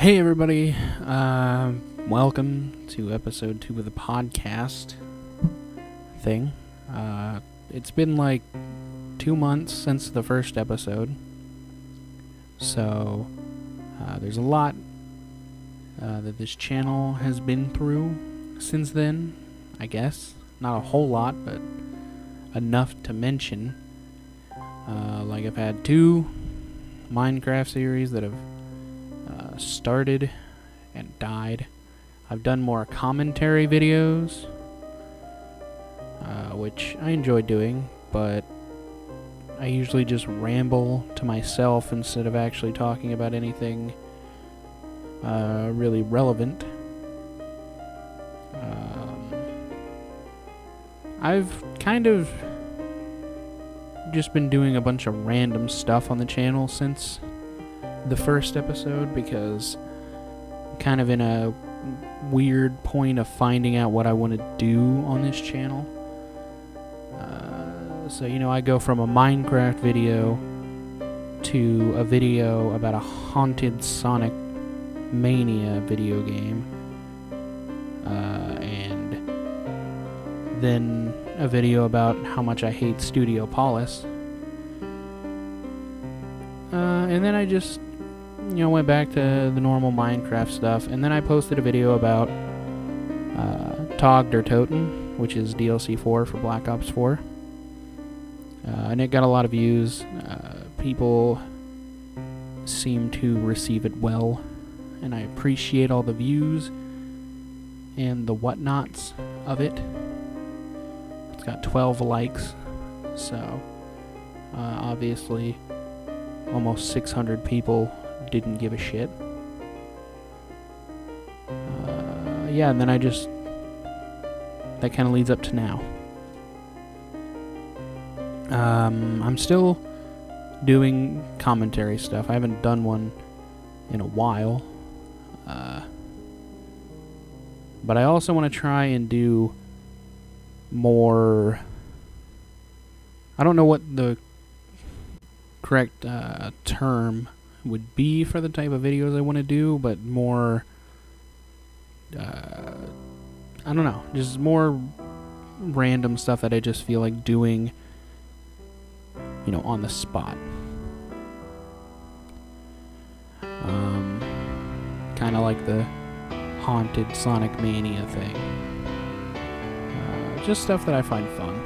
Hey everybody, welcome to episode 2 of the podcast thing. It's been like 2 months since the first episode, so there's a lot that this channel has been through since then, I guess. Not a whole lot, but enough to mention. Like I've had 2 Minecraft series that have started and died. I've done more commentary videos, which I enjoy doing, but I usually just ramble to myself instead of actually talking about anything really relevant. I've kind of just been doing a bunch of random stuff on the channel since the first episode because I'm kind of in a weird point of finding out what I want to do on this channel. So, I go from a Minecraft video to a video about a haunted Sonic Mania video game, and then a video about how much I hate Studio Polis. And then I just went back to the normal Minecraft stuff, and then I posted a video about Tog der Toten, which is DLC 4 for Black Ops 4. And it got a lot of views. People seem to receive it well, and I appreciate all the views and the whatnots of it. It's got 12 likes, so obviously almost 600 people didn't give a shit. And then that kind of leads up to now. I'm still doing commentary stuff. I haven't done one in a while. But I also want to try and do more. I don't know what the correct term would be for the type of videos I want to do, but more, I don't know, just more random stuff that I just feel like doing, on the spot. Kind of like the haunted Sonic Mania thing. Just stuff that I find fun.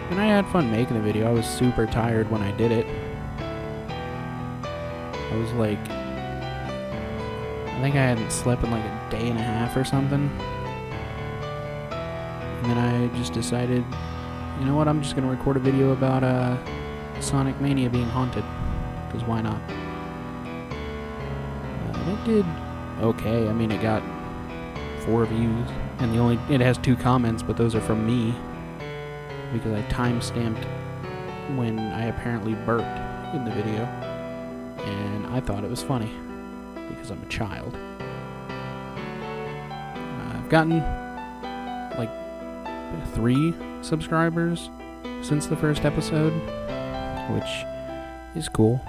And I had fun making the video. I was super tired when I did it. I was like, I think I hadn't slept in like a day and a half or something. And then I just decided, you know what, I'm just going to record a video about Sonic Mania being haunted. Because why not? It did okay. I mean, it got 4 views. And it has 2 comments, but those are from me. Because I time-stamped when I apparently burped in the video. And I thought it was funny. Because I'm a child. I've gotten like 3 subscribers since the first episode, which is cool.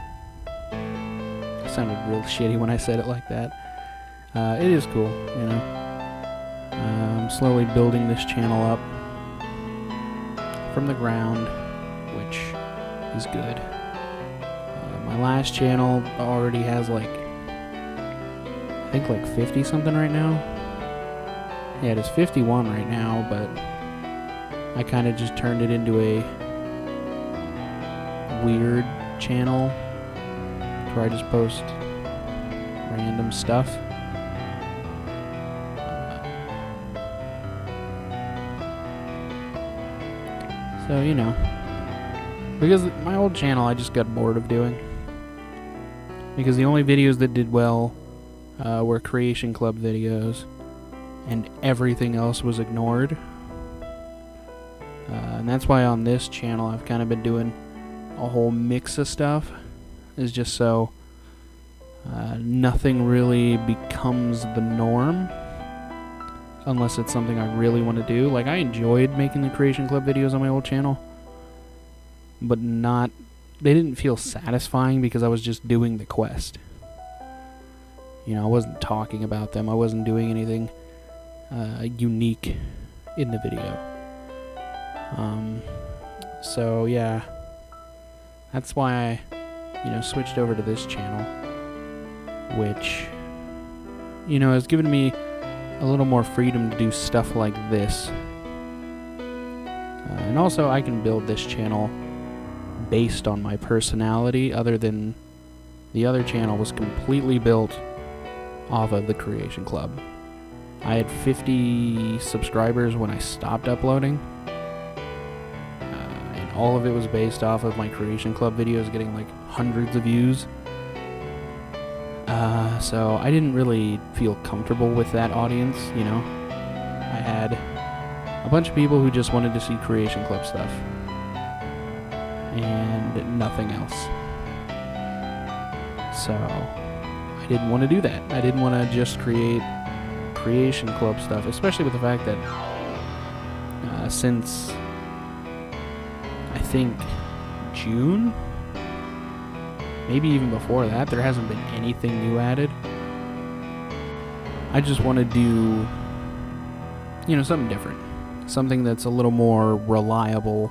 It sounded real shitty when I said it like that. It is cool, I'm slowly building this channel up from the ground, which is good. My last channel already has I think 50 something right now. Yeah, it is 51 right now, but I kind of just turned it into a weird channel where I just post random stuff. So, because my old channel I just got bored of doing. Because the only videos that did well were Creation Club videos, and everything else was ignored. And that's why on this channel I've kind of been doing a whole mix of stuff. Is just so nothing really becomes the norm. Unless it's something I really want to do. Like, I enjoyed making the Creation Club videos on my old channel, but not they didn't feel satisfying because I was just doing the quest. You know, I wasn't talking about them. I wasn't doing anything unique in the video. So yeah, that's why I, switched over to this channel, which, has given me a little more freedom to do stuff like this. And also, I can build this channel based on my personality, other than the other channel was completely built off of the Creation Club. I had 50 subscribers when I stopped uploading, and all of it was based off of my Creation Club videos getting like hundreds of views. So I didn't really feel comfortable with that audience, I had a bunch of people who just wanted to see Creation Club stuff and nothing else. So I didn't want to do that. I didn't want to just create Creation Club stuff, especially with the fact that since I think June, maybe even before that, there hasn't been anything new added. I just want to do, something different. Something that's a little more reliable,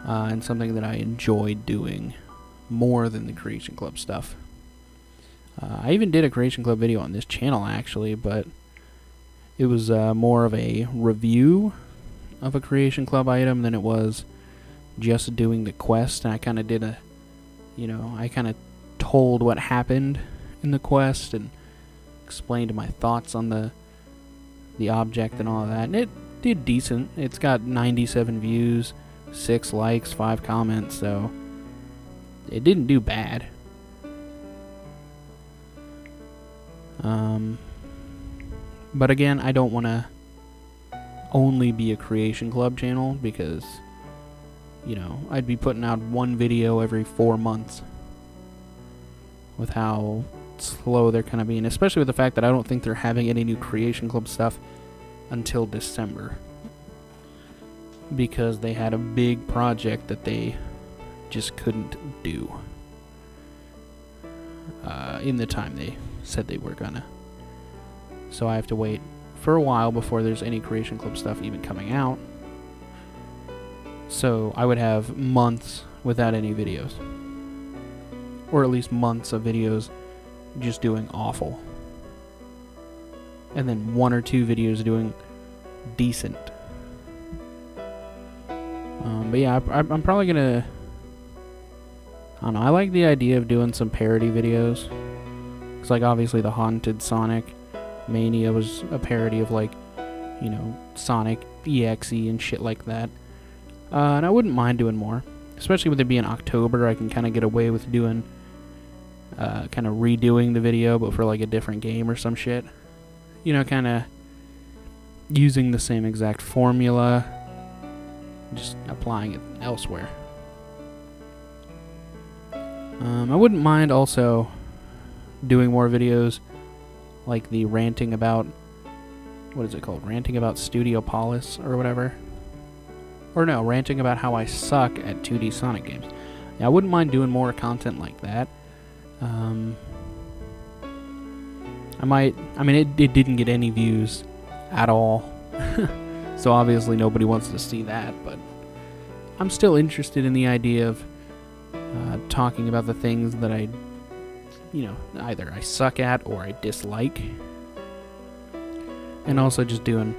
and something that I enjoy doing more than the Creation Club stuff. I even did a Creation Club video on this channel, actually, but it was more of a review of a Creation Club item than it was just doing the quest. And I kind of did I kind of told what happened in the quest and explained my thoughts on the object and all of that. And it did decent. It's got 97 views, 6 likes, 5 comments, so it didn't do bad. But again, I don't want to only be a Creation Club channel because, I'd be putting out one video every 4 months with how slow they're kind of being, especially with the fact that I don't think they're having any new Creation Club stuff until December, because they had a big project that they just couldn't do in the time they said they were gonna. So I have to wait for a while before there's any Creation Club stuff even coming out. So I would have months without any videos, or at least months of videos just doing awful, and then 1 or 2 videos doing decent. But yeah, I'm probably gonna, I don't know, I like the idea of doing some parody videos. It's like, obviously the Haunted Sonic Mania was a parody of, like, Sonic EXE and shit like that. And I wouldn't mind doing more, especially with it being October. I can kind of get away with doing, kind of redoing the video, but for like a different game or some shit. Kind of using the same exact formula, just applying it elsewhere. I wouldn't mind also doing more videos like the ranting about, what is it called? Ranting about Studio Polis or whatever. Or no, ranting about how I suck at 2D Sonic games. Yeah, I wouldn't mind doing more content like that. It didn't get any views at all. So obviously nobody wants to see that, but I'm still interested in the idea of talking about the things that I, either I suck at or I dislike. And also just doing,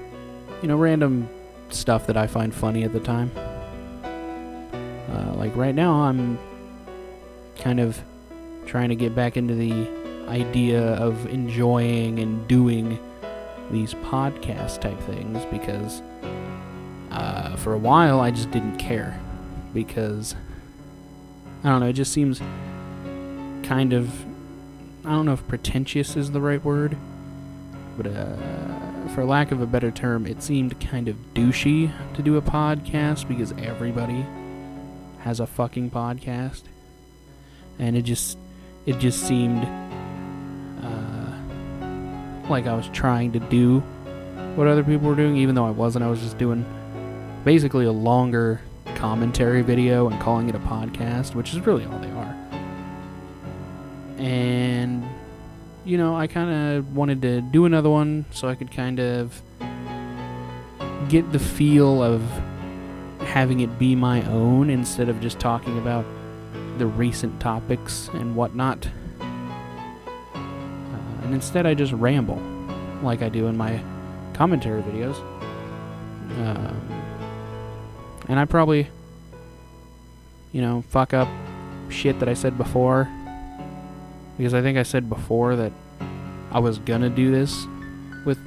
random stuff that I find funny at the time. Like right now, I'm kind of trying to get back into the idea of enjoying and doing these podcast type things, because for a while I just didn't care, because I don't know, it just seems kind of, I don't know if pretentious is the right word, but for lack of a better term, it seemed kind of douchey to do a podcast because everybody has a fucking podcast, and it just seemed like I was trying to do what other people were doing, even though I wasn't. I was just doing basically a longer commentary video and calling it a podcast, which is really all they are. And, you know, I kind of wanted to do another one so I could kind of get the feel of having it be my own instead of just talking about the recent topics and whatnot. And instead I just ramble like I do in my commentary videos. And I probably, you know, fuck up shit that I said before, because I think I said before that I was gonna do this with,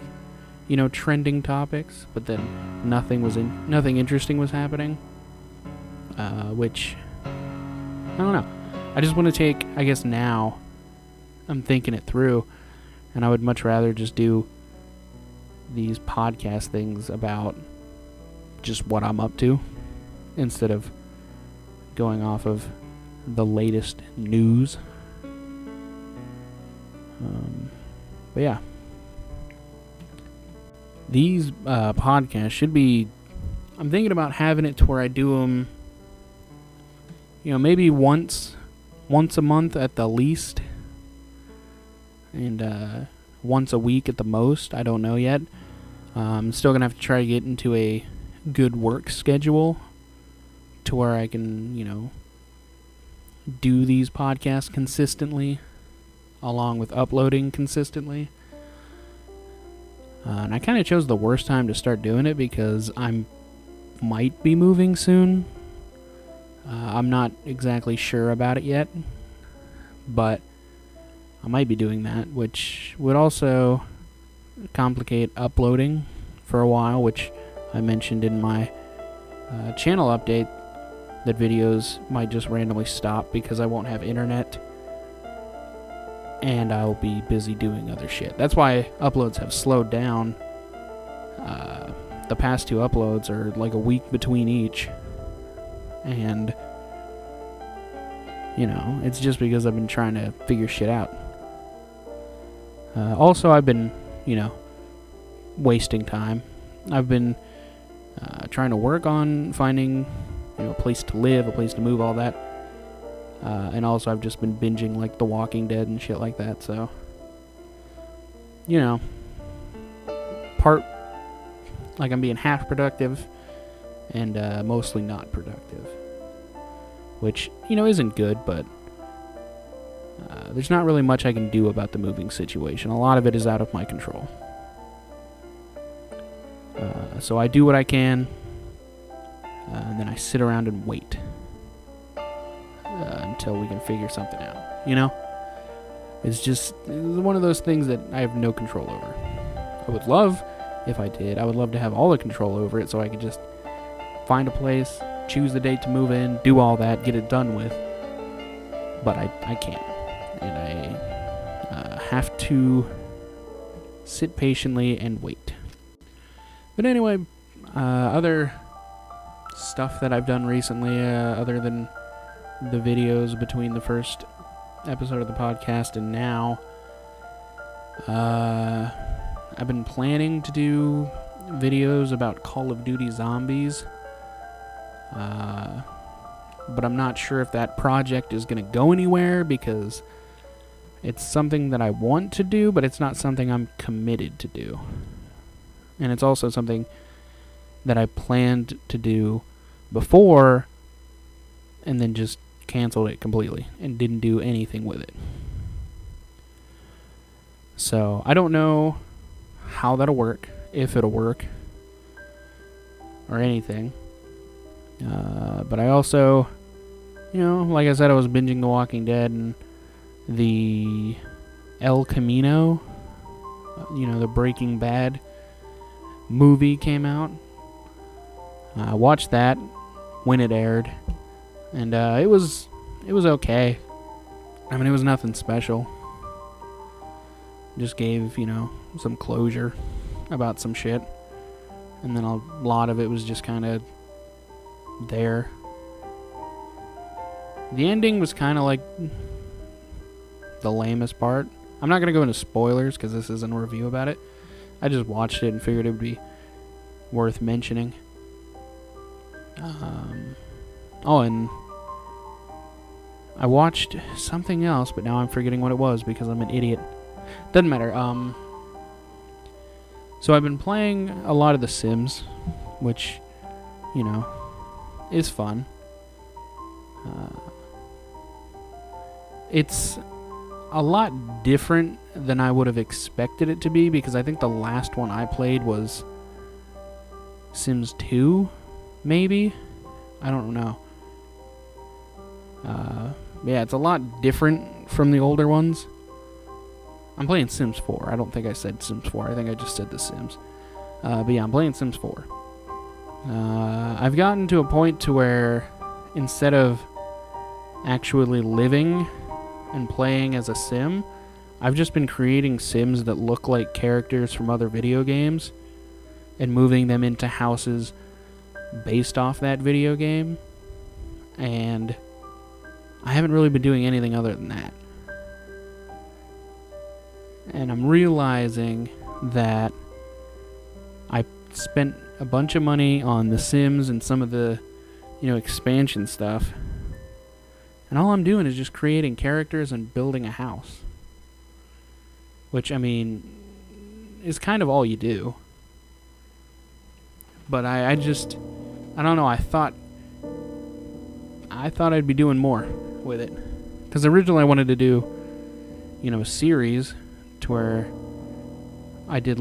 you know, trending topics, but then nothing interesting was happening, which, I don't know. I just want to take, I guess now, I'm thinking it through, and I would much rather just do these podcast things about just what I'm up to, instead of going off of the latest news. But yeah. These podcasts should be, I'm thinking about having it to where I do them, you know, maybe once a month at the least, and once a week at the most. I don't know yet. I'm still going to have to try to get into a good work schedule to where I can, you know, do these podcasts consistently along with uploading consistently. And I kind of chose the worst time to start doing it because I might be moving soon. I'm not exactly sure about it yet, but I might be doing that, which would also complicate uploading for a while, which I mentioned in my channel update, that videos might just randomly stop because I won't have internet and I'll be busy doing other shit. That's why uploads have slowed down. The past 2 uploads are like a week between each, and you know, it's just because I've been trying to figure shit out. Also, I've been, you know, wasting time. I've been trying to work on finding, you know, a place to live, a place to move, all that. And also I've just been binging like The Walking Dead and shit like that, so, you know, part, like I'm being half productive and mostly not productive, which, you know, isn't good, but there's not really much I can do about the moving situation. A lot of it is out of my control. So I do what I can, and then I sit around and wait until we can figure something out, you know? It's one of those things that I have no control over. I would love, if I did, I would love to have all the control over it so I could just find a place, choose the date to move in, do all that, get it done with. But I can't. And I have to sit patiently and wait. But anyway, other stuff that I've done recently, other than the videos between the first episode of the podcast and now, I've been planning to do videos about Call of Duty Zombies, but I'm not sure if that project is going to go anywhere because it's something that I want to do, but it's not something I'm committed to do. And it's also something that I planned to do before and then just canceled it completely and didn't do anything with it. So I don't know how that'll work, if it'll work, or anything. But I also, you know, like I said, I was binging The Walking Dead, and the El Camino, you know, the Breaking Bad movie came out. I watched that when it aired, and it was okay. I mean, it was nothing special. Just gave, you know, some closure about some shit, and then a lot of it was just kind of there. The ending was kind of like the lamest part. I'm not going to go into spoilers because this isn't a review about it. I just watched it and figured it would be worth mentioning. Oh, and I watched something else, but now I'm forgetting what it was because I'm an idiot. Doesn't matter. So I've been playing a lot of The Sims, which, you know, is fun. It's a lot different than I would have expected it to be, because I think the last one I played was Sims 2, maybe? I don't know. Yeah, it's a lot different from the older ones. I'm playing Sims 4. I don't think I said Sims 4. I think I just said The Sims. But yeah, I'm playing Sims 4. I've gotten to a point to where instead of actually living and playing as a sim, I've just been creating sims that look like characters from other video games and moving them into houses based off that video game. And I haven't really been doing anything other than that. And I'm realizing that I spent a bunch of money on The Sims and some of the, expansion stuff. And all I'm doing is just creating characters and building a house. Which, is kind of all you do. But I don't know, I thought I'd be doing more with it. Because originally I wanted to do, a series to where I did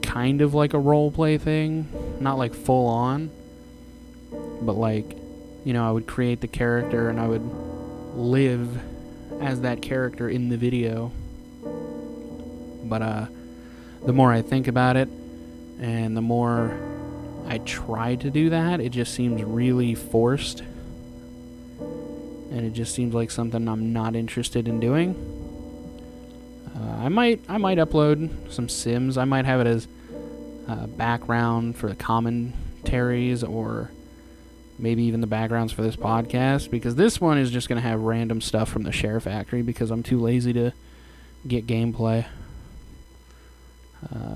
kind of like a role play thing. Not like full on. But I would create the character and I would live as that character in the video. But the more I think about it and the more I try to do that, it just seems really forced. And it just seems like something I'm not interested in doing. I might upload some Sims. I might have it as background for the commentaries, or maybe even the backgrounds for this podcast, because this one is just going to have random stuff from the Share Factory because I'm too lazy to get gameplay.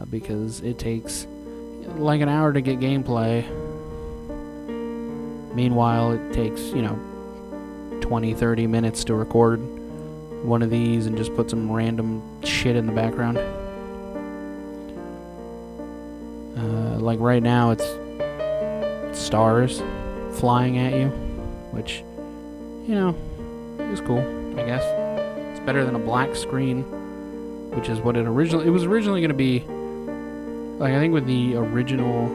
Because it takes like an hour to get gameplay. Meanwhile, it takes, 20-30 minutes to record one of these and just put some random shit in the background. Like right now, it's stars flying at you, which, is cool, I guess. It's better than a black screen, which is what it was originally going to be. I think with the original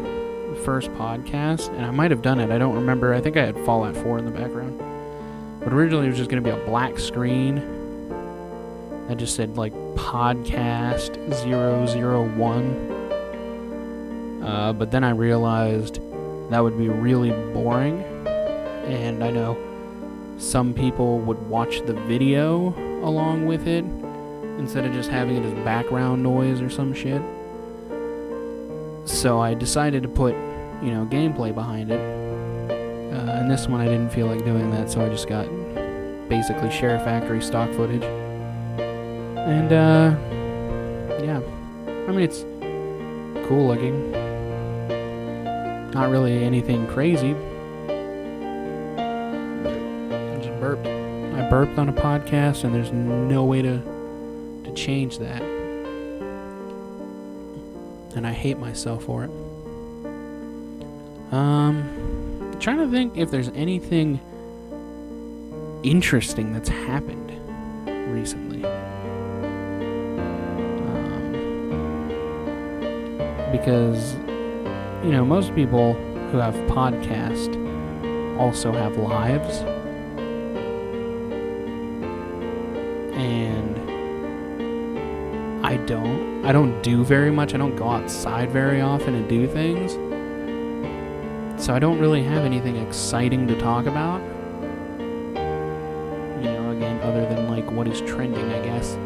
first podcast, and I might have done it, I don't remember. I think I had Fallout 4 in the background. But originally it was just going to be a black screen that just said, podcast 001. But then I realized that would be really boring. And I know some people would watch the video along with it instead of just having it as background noise or some shit. So I decided to put, gameplay behind it. And this one I didn't feel like doing that, so I just got basically Share Factory stock footage. And, yeah. It's cool looking. Not really anything crazy. I just burped. I burped on a podcast, and there's no way to change that. And I hate myself for it. Trying to think if there's anything interesting that's happened recently. Because, most people who have podcasts also have lives. And I don't do very much. I don't go outside very often and do things. So I don't really have anything exciting to talk about. Again, other than what is trending, I guess.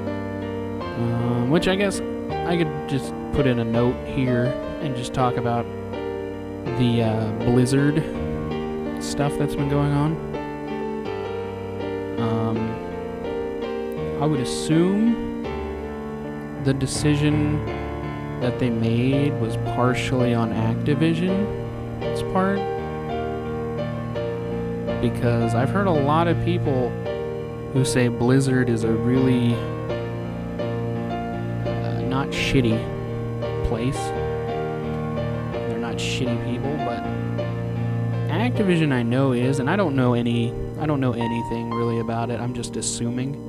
Which I guess I could just put in a note here and just talk about the Blizzard stuff that's been going on. I would assume the decision that they made was partially on Activision's part, because I've heard a lot of people who say Blizzard is a really not shitty place. They're not shitty people, but Activision I know is, and I don't know anything really about it. I'm just assuming.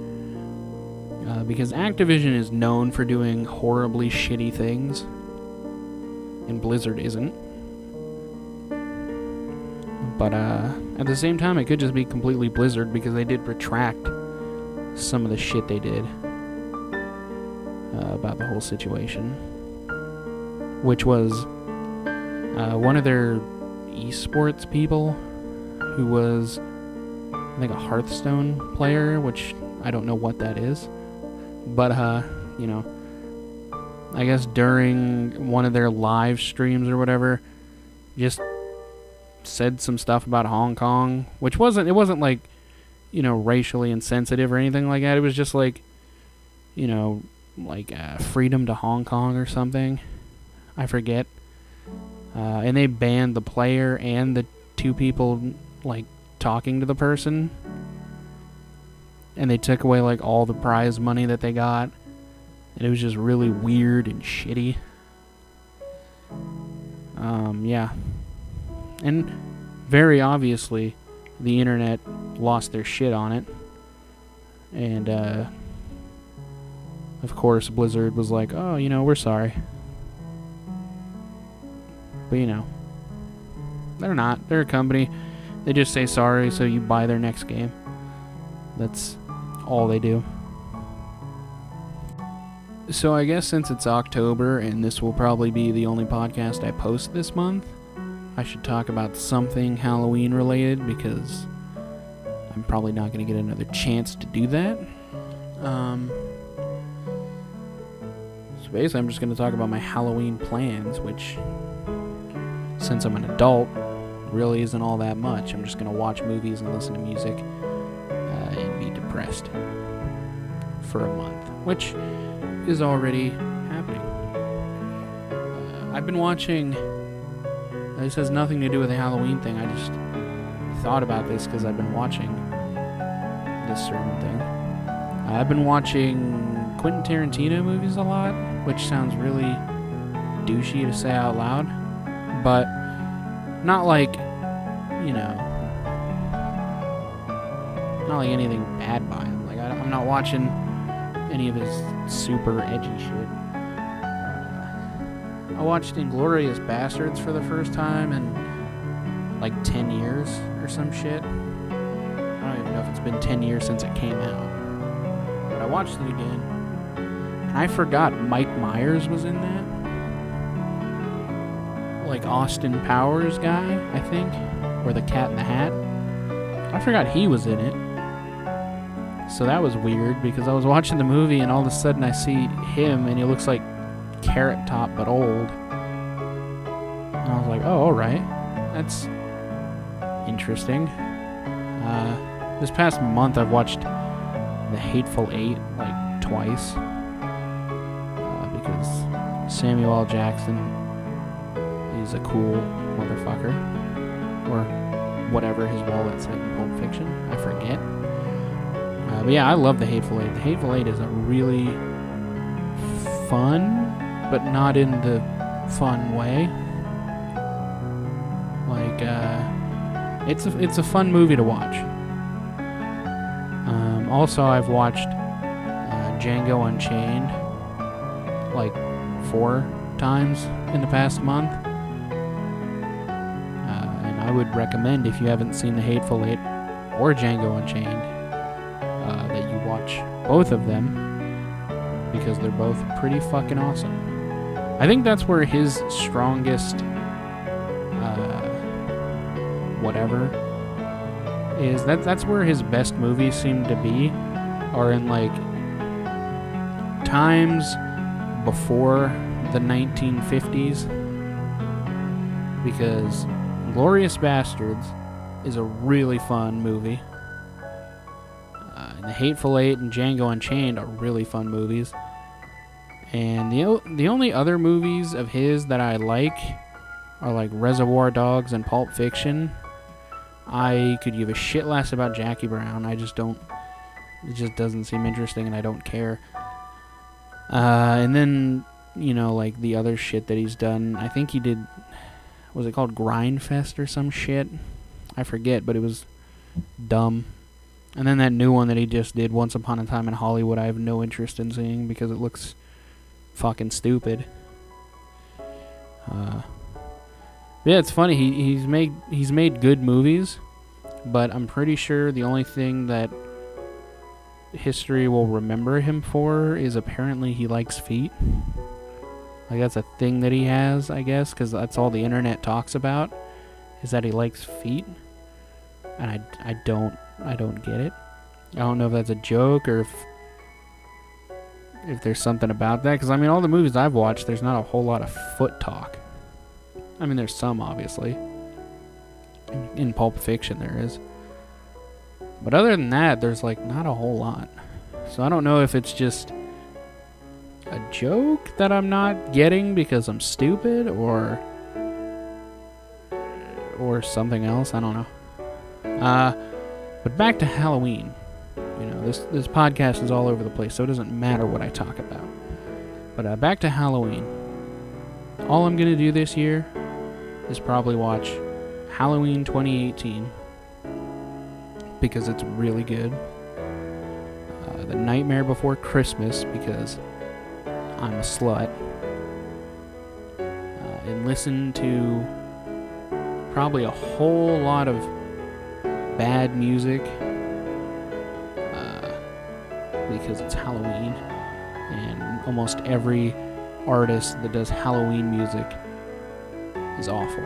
Because Activision is known for doing horribly shitty things, and Blizzard isn't. But at the same time, it could just be completely Blizzard, because they did retract some of the shit they did about the whole situation, which was one of their esports people who was, I think, a Hearthstone player, which I don't know what that is. But, you know, I guess during one of their live streams or whatever, just said some stuff about Hong Kong, which wasn't like, you know, racially insensitive or anything like that. It was just like, you know, like freedom to Hong Kong or something. I forget. And they banned the player and the two people, like, talking to the person. And they took away, like, all the prize money that they got. And it was just really weird and shitty. Yeah. And very obviously, the internet lost their shit on it. And, of course, Blizzard was like, oh, you know, we're sorry. But, you know, they're not. They're a company. They just say sorry so you buy their next game. That's all they do. So I guess since it's October and this will probably be the only podcast I post this month, I should talk about something Halloween related, because I'm probably not going to get another chance to do that. So basically I'm just going to talk about my Halloween plans, which, since I'm an adult, really isn't all that much. I'm just going to watch movies and listen to music and be depressed for a month, which is already happening. I've been watching... This has nothing to do with the Halloween thing. I just thought about this because I've been watching this certain thing. I've been watching Quentin Tarantino movies a lot, which sounds really douchey to say out loud, but not like, you know, not like anything bad by him. Like, I'm not watching any of his super edgy shit. I watched Inglourious Bastards for the first time in like 10 years or some shit. I don't even know if it's been 10 years since it came out. But I watched it again. And I forgot Mike Myers was in that. Like Austin Powers guy, I think. Or the Cat in the Hat. I forgot he was in it. So that was weird, because I was watching the movie and all of a sudden I see him and he looks like Carrot Top but old. And I was like, oh, alright. That's interesting. This past month I've watched The Hateful Eight like twice. Because Samuel L. Jackson is a cool motherfucker. Or whatever his wallet said in Pulp Fiction. I forget. But yeah, I love The Hateful Eight. The Hateful Eight is a really fun, but not in the fun way. Like, it's a fun movie to watch. Also, I've watched Django Unchained like 4 times in the past month. And I would recommend, if you haven't seen The Hateful Eight or Django Unchained, that you watch both of them, because they're both pretty fucking awesome. I think that's where his strongest whatever is. That's where his best movies seem to be, are in like times before the 1950s, because Glorious Bastards is a really fun movie. And The Hateful Eight and Django Unchained are really fun movies. And the only other movies of his that I like are like Reservoir Dogs and Pulp Fiction. I could give a shit less about Jackie Brown. I just don't. It just doesn't seem interesting, and I don't care. And then, like the other shit that he's done. I think he did. Was it called Grindfest or some shit? I forget, but it was dumb. And then that new one that he just did, Once Upon a Time in Hollywood, I have no interest in seeing because it looks fucking stupid. Yeah, it's funny. He's made good movies, but I'm pretty sure the only thing that history will remember him for is apparently he likes feet. Like, that's a thing that he has, I guess, because that's all the internet talks about, is that he likes feet. And I don't get it. I don't know if that's a joke or if there's something about that. Because, I mean, all the movies I've watched, there's not a whole lot of foot talk. I mean, there's some, obviously. In Pulp Fiction, there is. But other than that, there's, like, not a whole lot. So I don't know if it's just a joke that I'm not getting because I'm stupid or something else. I don't know. But back to Halloween. This podcast is all over the place, so it doesn't matter what I talk about. But back to Halloween. All I'm going to do this year is probably watch Halloween 2018 because it's really good. The Nightmare Before Christmas because I'm a slut. And listen to probably a whole lot of bad music because it's Halloween, and almost every artist that does Halloween music is awful.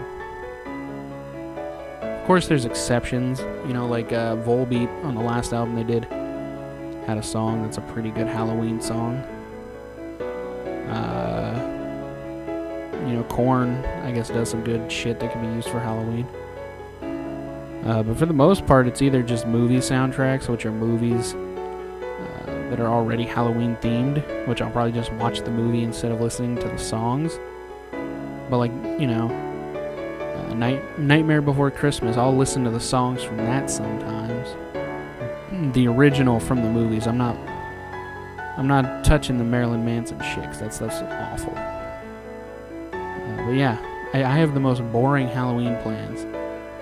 Of course, there's exceptions. Like Volbeat on the last album they did had a song that's a pretty good Halloween song. Korn, I guess, does some good shit that can be used for Halloween. But for the most part, it's either just movie soundtracks, which are movies that are already Halloween themed, which I'll probably just watch the movie instead of listening to the songs. But Nightmare Before Christmas, I'll listen to the songs from that sometimes. The original from the movies. I'm not touching the Marilyn Manson shit, 'cause that's awful. But yeah, I have the most boring Halloween plans.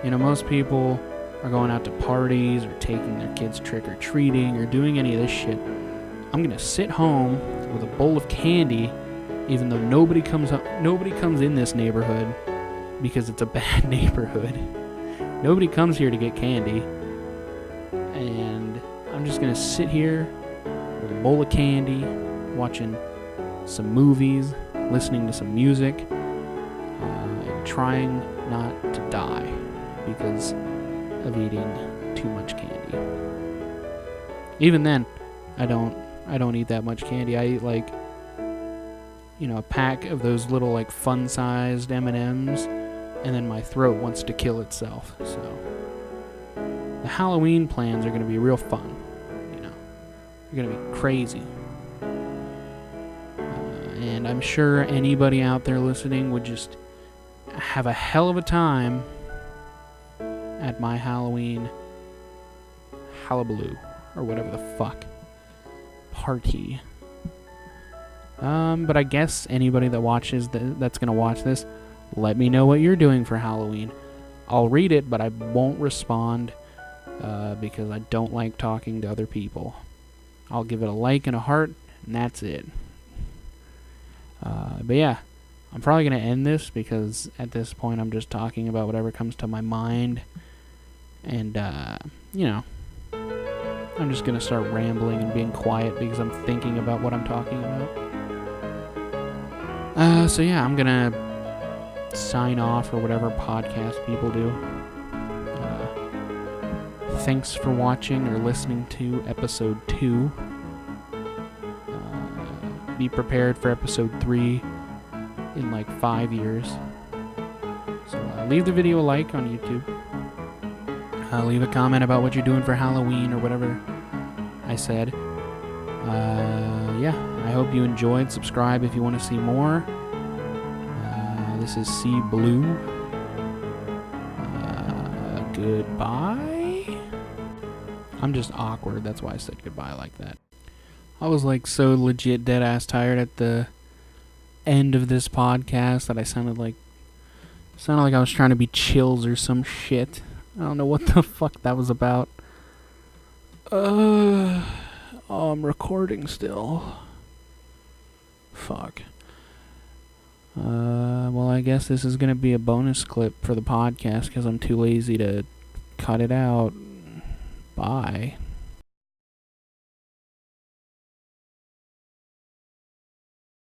Most people are going out to parties or taking their kids trick-or-treating or doing any of this shit. I'm going to sit home with a bowl of candy, even though nobody comes in this neighborhood because it's a bad neighborhood. Nobody comes here to get candy. And I'm just going to sit here with a bowl of candy, watching some movies, listening to some music, and trying not to die because of eating too much candy. Even then, I don't eat that much candy. I eat a pack of those little fun-sized M&Ms, and then my throat wants to kill itself. So the Halloween plans are going to be real fun. They're going to be crazy. And I'm sure anybody out there listening would just have a hell of a time at my Halloween hullabaloo, or whatever the fuck, party. But I guess anybody that watches that's gonna watch this, let me know what you're doing for Halloween. I'll read it, but I won't respond because I don't like talking to other people. I'll give it a like and a heart, and that's it. But yeah, I'm probably gonna end this because at this point I'm just talking about whatever comes to my mind. And, I'm just going to start rambling and being quiet because I'm thinking about what I'm talking about. So yeah, I'm going to sign off or whatever podcast people do. Thanks for watching or listening to episode 2. Be prepared for episode 3 in 5 years. So leave the video a like on YouTube. Leave a comment about what you're doing for Halloween or whatever I said. Yeah, I hope you enjoyed. Subscribe if you want to see more. This is C.Blue. goodbye? I'm just awkward, that's why I said goodbye like that. I was like so legit dead-ass tired at the end of this podcast that I sounded like I was trying to be chills or some shit. I don't know what the fuck that was about. Oh, I'm recording still. Fuck. Well, I guess this is gonna be a bonus clip for the podcast because I'm too lazy to cut it out. Bye.